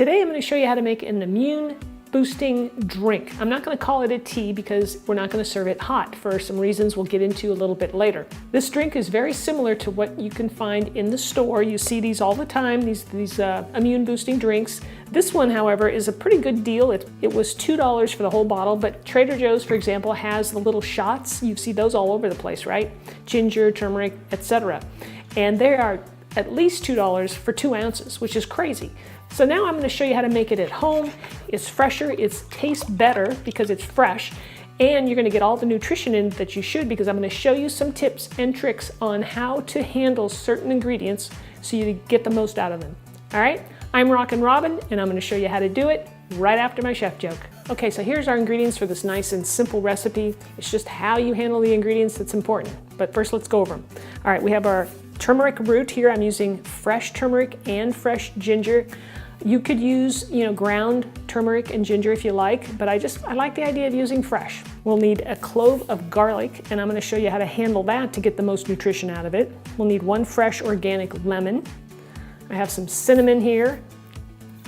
Today I'm going to show you how to make an immune boosting drink. I'm not going to call it a tea because we're not going to serve it hot for some reasons we'll get into a little bit later. This drink is very similar to what you can find in the store. You see these all the time, these immune boosting drinks. This one, however, is a pretty good deal. It was $2 for the whole bottle, but Trader Joe's, for example, has the little shots. You see those all over the place, right? Ginger, turmeric, etc. And they are at least $2 for 2 ounces, which is crazy. So now I'm going to show you how to make it at home. It's fresher, it tastes better because it's fresh, and you're going to get all the nutrition in that you should, because I'm going to show you some tips and tricks on how to handle certain ingredients so you get the most out of them. All right, I'm Rockin' Robin, and I'm going to show you how to do it right after my chef joke. Okay, so here's our ingredients for this nice and simple recipe. It's just how you handle the ingredients that's important. But first, let's go over them. All right, we have our turmeric root here. I'm using fresh turmeric and fresh ginger. You could use, ground turmeric and ginger if you like, but I like the idea of using fresh. We'll need a clove of garlic, and I'm going to show you how to handle that to get the most nutrition out of it. We'll need 1 fresh organic lemon. I have some cinnamon here.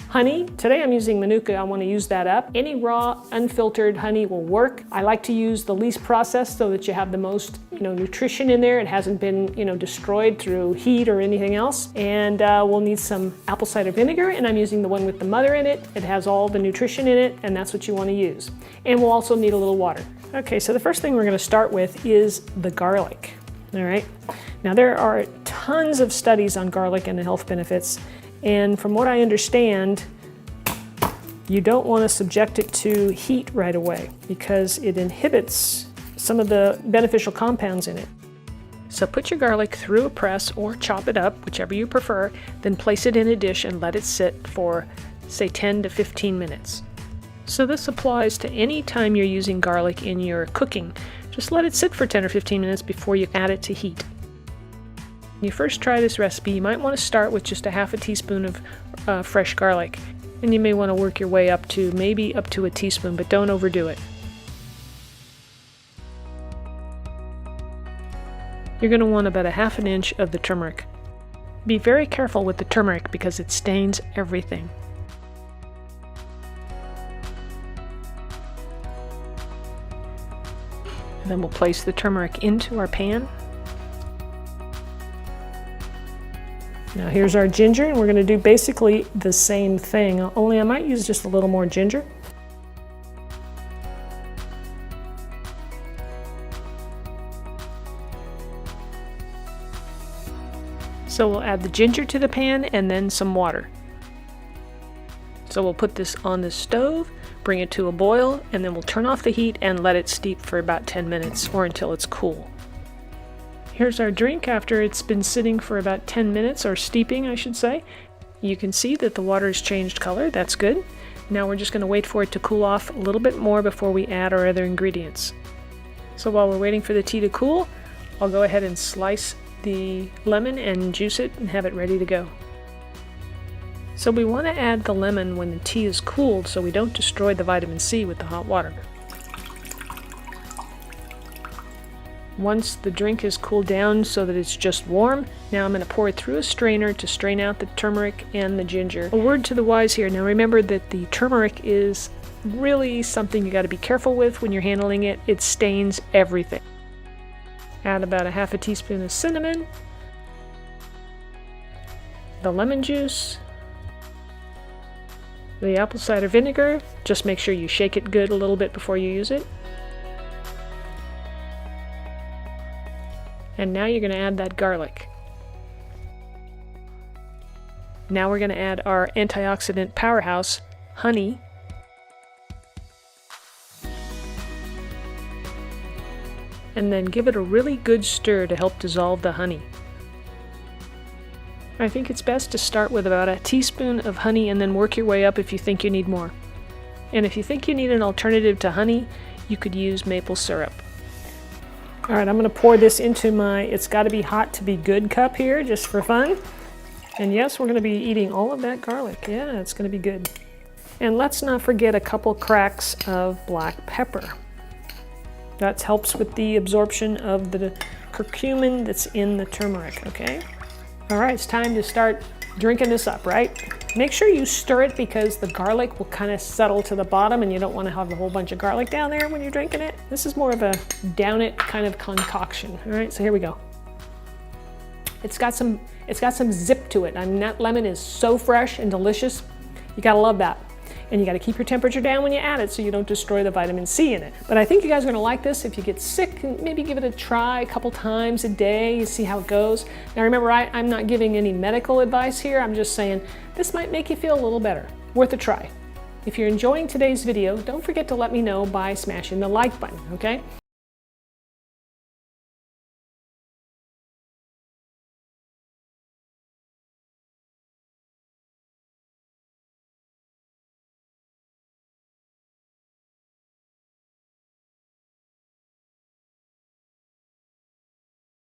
Honey, today I'm using Manuka, I want to use that up. Any raw, unfiltered honey will work. I like to use the least processed so that you have the most nutrition in there. It hasn't been destroyed through heat or anything else. And we'll need some apple cider vinegar, and I'm using the one with the mother in it. It has all the nutrition in it, and that's what you want to use. And we'll also need a little water. Okay, so the first thing we're going to start with is the garlic. All right, now there are tons of studies on garlic and the health benefits. And from what I understand, you don't want to subject it to heat right away because it inhibits some of the beneficial compounds in it. So put your garlic through a press or chop it up, whichever you prefer, then place it in a dish and let it sit for, say, 10 to 15 minutes. So this applies to any time you're using garlic in your cooking. Just let it sit for 10 or 15 minutes before you add it to heat. When you first try this recipe, you might want to start with just a half a teaspoon of fresh garlic, and you may want to work your way up to maybe up to a teaspoon, but don't overdo it. You're going to want about a half an inch of the turmeric. Be very careful with the turmeric because it stains everything. And then we'll place the turmeric into our pan. Now here's our ginger, and we're going to do basically the same thing, only I might use just a little more ginger. So we'll add the ginger to the pan and then some water. So we'll put this on the stove, bring it to a boil, and then we'll turn off the heat and let it steep for about 10 minutes or until it's cool. Here's our drink after it's been sitting for about 10 minutes, or steeping I should say. You can see that the water has changed color, that's good. Now we're just going to wait for it to cool off a little bit more before we add our other ingredients. So while we're waiting for the tea to cool, I'll go ahead and slice the lemon and juice it and have it ready to go. So we want to add the lemon when the tea is cooled so we don't destroy the vitamin C with the hot water. Once the drink is cooled down so that it's just warm, now I'm going to pour it through a strainer to strain out the turmeric and the ginger. A word to the wise here, now remember that the turmeric is really something you got to be careful with when you're handling it. It stains everything. Add about a half a teaspoon of cinnamon, the lemon juice, the apple cider vinegar. Just make sure you shake it good a little bit before you use it. And now you're going to add that garlic. Now we're going to add our antioxidant powerhouse, honey. And then give it a really good stir to help dissolve the honey. I think it's best to start with about a teaspoon of honey and then work your way up if you think you need more. And if you think you need an alternative to honey, you could use maple syrup. All right, I'm going to pour this into my it's got to be hot to be good cup here, just for fun. And yes, we're going to be eating all of that garlic. Yeah, it's going to be good. And let's not forget a couple cracks of black pepper. That helps with the absorption of the curcumin that's in the turmeric, okay? All right, it's time to start drinking this up, right? Make sure you stir it because the garlic will kind of settle to the bottom and you don't want to have a whole bunch of garlic down there when you're drinking it. This is more of a down it kind of concoction. All right, so here we go. It's got some zip to it. I mean, that lemon is so fresh and delicious. You gotta love that. And you gotta keep your temperature down when you add it so you don't destroy the vitamin C in it. But I think you guys are gonna like this. If you get sick, maybe give it a try a couple times a day, you see how it goes. Now remember, I'm not giving any medical advice here. I'm just saying this might make you feel a little better. Worth a try. If you're enjoying today's video, don't forget to let me know by smashing the like button, okay?